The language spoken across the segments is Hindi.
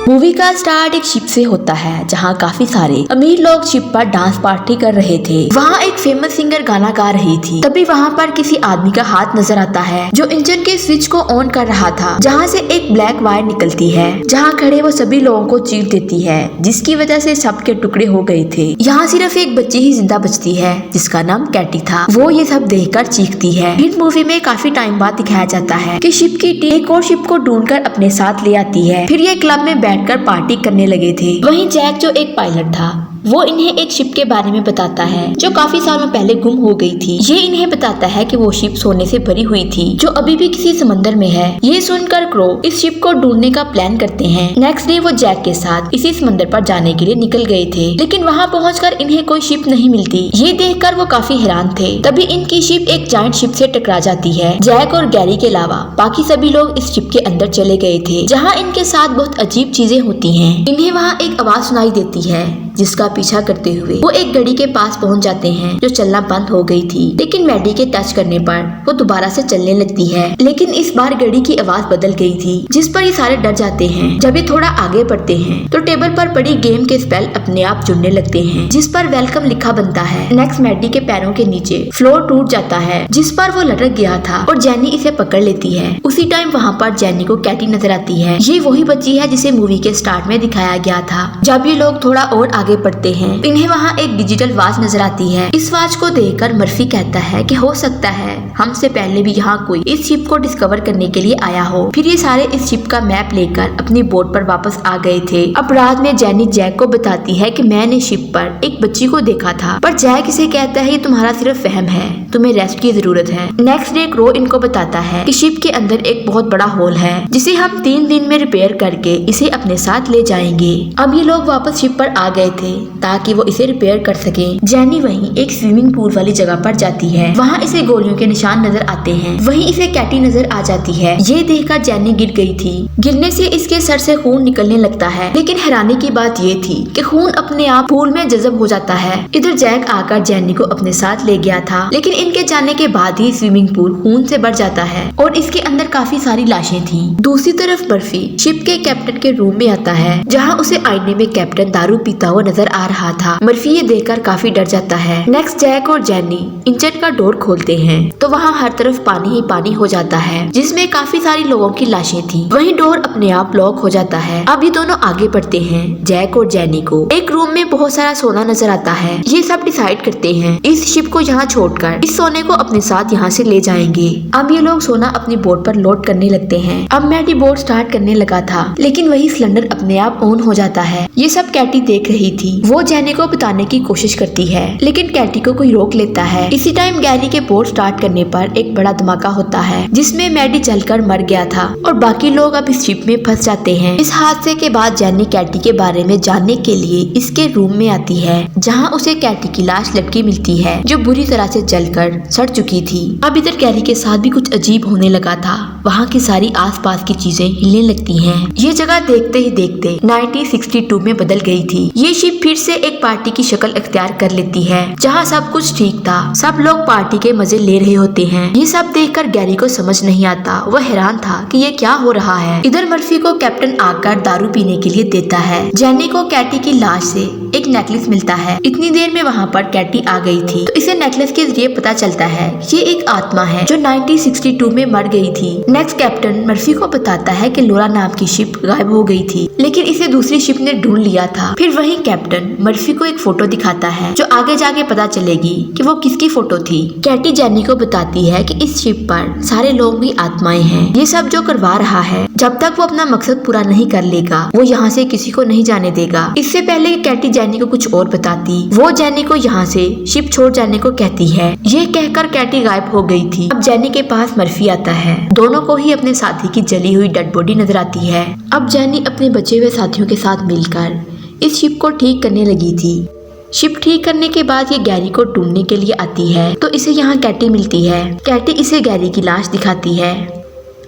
मूवी का स्टार्ट एक शिप से होता है जहाँ काफी सारे अमीर लोग शिप पर डांस पार्टी कर रहे थे। वहाँ एक फेमस सिंगर गाना गा रही थी। तभी वहाँ पर किसी आदमी का हाथ नजर आता है जो इंजन के स्विच को ऑन कर रहा था, जहाँ से एक ब्लैक वायर निकलती है, जहाँ खड़े वो सभी लोगों को चीर देती है, जिसकी वजह से सबके टुकड़े हो गए थे। यहाँ सिर्फ एक बच्ची ही जिंदा बचती है जिसका नाम कैटी था। वो ये सब देखकर चीखती है। फिर मूवी में काफी टाइम बाद दिखाया जाता है कि शिप की टीम एक और शिप को ढूंढकर अपने साथ ले आती है। फिर ये क्लब में बैठकर पार्टी करने लगे थे। वहीं जैक जो एक पायलट था वो इन्हें एक शिप के बारे में बताता है जो काफी सालों पहले गुम हो गई थी। ये इन्हें बताता है कि वो शिप सोने से भरी हुई थी जो अभी भी किसी समंदर में है। ये सुनकर क्रो इस शिप को ढूंढने का प्लान करते हैं। नेक्स्ट डे वो जैक के साथ इसी समंदर पर जाने के लिए निकल गए थे, लेकिन वहाँ पहुंचकर इन्हें कोई शिप नहीं मिलती। ये देखकर वो काफी हैरान थे। तभी इनकी शिप एक जायंट शिप से टकरा जाती है। जैक और गैरी के अलावा बाकी सभी लोग इस शिप के अंदर चले गए थे, जहाँ इनके साथ बहुत अजीब चीजें होती है। इन्हें वहाँ एक आवाज सुनाई देती है जिसका पीछा करते हुए वो एक घड़ी के पास पहुंच जाते हैं जो चलना बंद हो गई थी, लेकिन मैडी के टच करने पर वो दोबारा से चलने लगती है। लेकिन इस बार घड़ी की आवाज बदल गई थी, जिस पर ये सारे डर जाते हैं। जब ये थोड़ा आगे बढ़ते हैं तो टेबल पर पड़ी गेम के स्पेल अपने आप जुड़ने लगते हैं, जिस पर वेलकम लिखा बनता है। नेक्स्ट मैडी के पैरों के नीचे फ्लोर टूट जाता है जिस पर वो लटक गया था और जेनी इसे पकड़ लेती है। उसी टाइम वहाँ पर जेनी को कैटी नजर आती है। ये वही बच्ची है जिसे मूवी के स्टार्ट में दिखाया गया था। जब ये लोग थोड़ा और आगे बढ़ते हैं इन्हें वहाँ एक डिजिटल वॉच नजर आती है। इस वॉच को देखकर मर्फी कहता है कि हो सकता है हमसे पहले भी यहाँ कोई इस शिप को डिस्कवर करने के लिए आया हो। फिर ये सारे इस शिप का मैप लेकर अपनी बोट पर वापस आ गए थे। अब रात में जेनी जैक को बताती है कि मैंने शिप पर एक बच्ची को देखा था, पर जैक इसे कहता है ये तुम्हारा सिर्फ वहम है, तुम्हें रेस्ट की जरूरत है। नेक्स्ट डे क्रो इनको बताता है कि शिप के अंदर एक बहुत बड़ा होल है जिसे हम 3 दिन में रिपेयर करके इसे अपने साथ ले जाएंगे। अब ये लोग वापस शिप पर आ गए थे ताकि वो इसे रिपेयर कर सके। जेनी वहीं एक स्विमिंग पूल वाली जगह पर जाती है। वहाँ इसे गोलियों के निशान नजर आते हैं। वहीं इसे कैटी नजर आ जाती है। ये देखकर जेनी गिर गई थी। गिरने से इसके सर से खून निकलने लगता है, लेकिन हैरानी की बात ये थी कि खून अपने आप पूल में जज़ब हो जाता है। इधर जैक आकर जेनी को अपने साथ ले गया था, लेकिन इनके जाने के बाद ही स्विमिंग पूल खून से भर जाता है और इसके अंदर काफी सारी लाशें थी। दूसरी तरफ बर्फी शिप के कैप्टन के रूम में आता है, जहाँ उसे आईने में कैप्टन दारू पीता हुआ नजर आ रहा था। मर्फी ये देखकर काफी डर जाता है। नेक्स्ट जैक और जेनी इंजन का डोर खोलते हैं तो वहाँ हर तरफ पानी ही पानी हो जाता है, जिसमें काफी सारी लोगों की लाशें थी। वहीं डोर अपने आप लॉक हो जाता है। अब ये दोनों आगे बढ़ते हैं। जैक और जेनी को एक रूम में बहुत सारा सोना नजर आता है। ये सब डिसाइड करते हैं इस शिप को यहाँ छोड़कर इस सोने को अपने साथ यहाँ से ले जाएंगे। अब ये लोग सोना अपनी बोट पर लोड करने लगते हैं। अब मैडी बोट स्टार्ट करने लगा था, लेकिन वही सिलेंडर अपने आप ऑन हो जाता है। ये सब कैटी देख रही थी। वो जेनी को बताने की कोशिश करती है, लेकिन कैटी को कोई रोक लेता है। इसी टाइम गैरी के बोट स्टार्ट करने पर एक बड़ा धमाका होता है जिसमें मैडी जलकर मर गया था और बाकी लोग अब इस शिप में फंस जाते हैं। इस हादसे के बाद जेनी कैटी के बारे में जानने के लिए इसके रूम में आती है, जहाँ उसे कैटी की लाश लटकी मिलती है जो बुरी तरह से जलकर सड़ चुकी थी। अब इधर गैरी के साथ भी कुछ अजीब होने लगा था। वहाँ की सारी आसपास की चीजें हिलने लगती हैं। ये जगह देखते ही देखते 1962 में बदल गई थी। ये शिप फिर से एक पार्टी की शक्ल अख्तियार कर लेती है, जहाँ सब कुछ ठीक था। सब लोग पार्टी के मजे ले रहे होते हैं। ये सब देखकर गैरी को समझ नहीं आता। वह हैरान था कि ये क्या हो रहा है। इधर मर्फी को कैप्टन आकर दारू पीने के लिए देता है। जेनी को कैटी की लाश से एक नेकलेस मिलता है। इतनी देर में वहाँ पर कैटी आ गई थी, तो इसे नेकलेस के जरिए पता चलता है ये एक आत्मा है जो 1962 में मर गई थी। नेक्स्ट कैप्टन मर्फी को बताता है कि लोरा नाम की शिप गायब हो गई थी, लेकिन इसे दूसरी शिप ने ढूंढ लिया था। फिर वही कैप्टन मर्फी को एक फोटो दिखाता है जो आगे जाके पता चलेगी कि वो किसकी फोटो थी। कैटी जेनी को बताती है कि इस शिप पर सारे लोग भी आत्माएं हैं। ये सब जो करवा रहा है, जब तक वो अपना मकसद पूरा नहीं कर लेगा वो यहाँ से किसी को नहीं जाने देगा। इससे पहले कैटी जेनी को कुछ और बताती, वो जेनी को यहाँ से शिप छोड़ जाने को कहती है। ये कहकर कैटी गायब हो गई थी। अब जेनी के पास मर्फी आता है। दोनों को ही अपने साथी की जली हुई डेड बॉडी नजर आती है। अब जेनी अपने बचे हुए साथियों के साथ मिलकर इस शिप को ठीक करने लगी थी। शिप ठीक करने के बाद ये गैरी को ढूंढने के लिए आती है, तो इसे यहाँ कैटी मिलती है। कैटी इसे गैरी की लाश दिखाती है।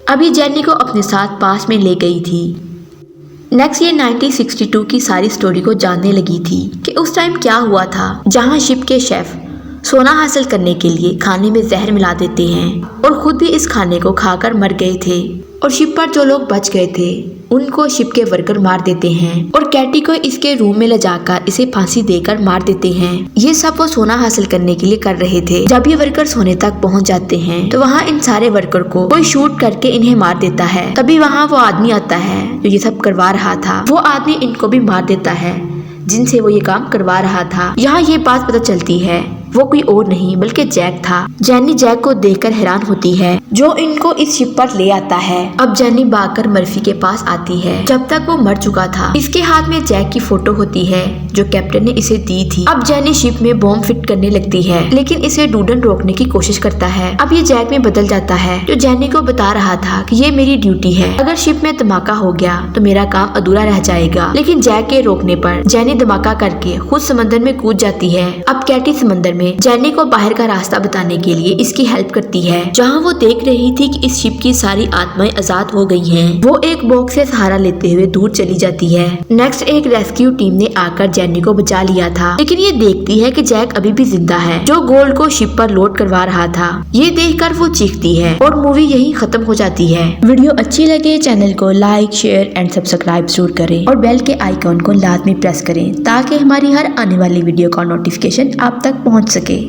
अभी जेनी को अपने साथ पास में ले गई थी। नेक्स्ट ये 1962 की सारी स्टोरी को जानने लगी थी कि उस टाइम क्या हुआ था, जहाँ शिप के शेफ सोना हासिल करने के लिए खाने में जहर मिला देते हैं और खुद भी इस खाने को खाकर मर गए थे। और शिप पर जो लोग बच गए थे उनको शिप के वर्कर मार देते हैं और कैटी को इसके रूम में ले जाकर इसे फांसी देकर मार देते हैं। ये सब वो सोना हासिल करने के लिए कर रहे थे। जब ये वर्कर सोने तक पहुंच जाते हैं तो वहाँ इन सारे वर्कर को कोई शूट करके इन्हें मार देता है। तभी वहाँ वो आदमी आता है जो ये सब करवा रहा था। वो आदमी इनको भी मार देता है जिनसे वो ये काम करवा रहा था। यहाँ ये बात पता चलती है वो कोई और नहीं बल्कि जैक था। जेनी जैक को देखकर हैरान होती है जो इनको इस शिप पर ले आता है। अब जेनी भागकर मर्फी के पास आती है जब तक वो मर चुका था। इसके हाथ में जैक की फोटो होती है जो कैप्टन ने इसे दी थी। अब जेनी शिप में बॉम्ब फिट करने लगती है लेकिन इसे डूडन रोकने की कोशिश करता है। अब ये जैक में बदल जाता है जो जेनी को बता रहा था कि ये मेरी ड्यूटी है, अगर शिप में धमाका हो गया तो मेरा काम अधूरा रह जाएगा। लेकिन जैक के रोकने पर जेनी धमाका करके खुद समंदर में कूद जाती है। अब कैटी समंदर में जेनी को बाहर का रास्ता बताने के लिए इसकी हेल्प करती है। जहां वो देख रही थी कि इस शिप की सारी आत्माएं आजाद हो गई हैं। वो एक बॉक्स से सहारा लेते हुए दूर चली जाती है। नेक्स्ट एक रेस्क्यू टीम ने आकर जेनी को बचा लिया था लेकिन ये देखती है कि जैक अभी भी जिंदा है जो गोल्ड को शिप पर लोड करवा रहा था। ये देखकर वो चीखती है और मूवी यही खत्म हो जाती है। वीडियो अच्छी लगे चैनल को लाइक शेयर एंड सब्सक्राइब जरूर करें और बेल के आइकॉन को लाजमी प्रेस करें ताकि हमारी हर आने वाली वीडियो का नोटिफिकेशन आप तक पहुंच सके।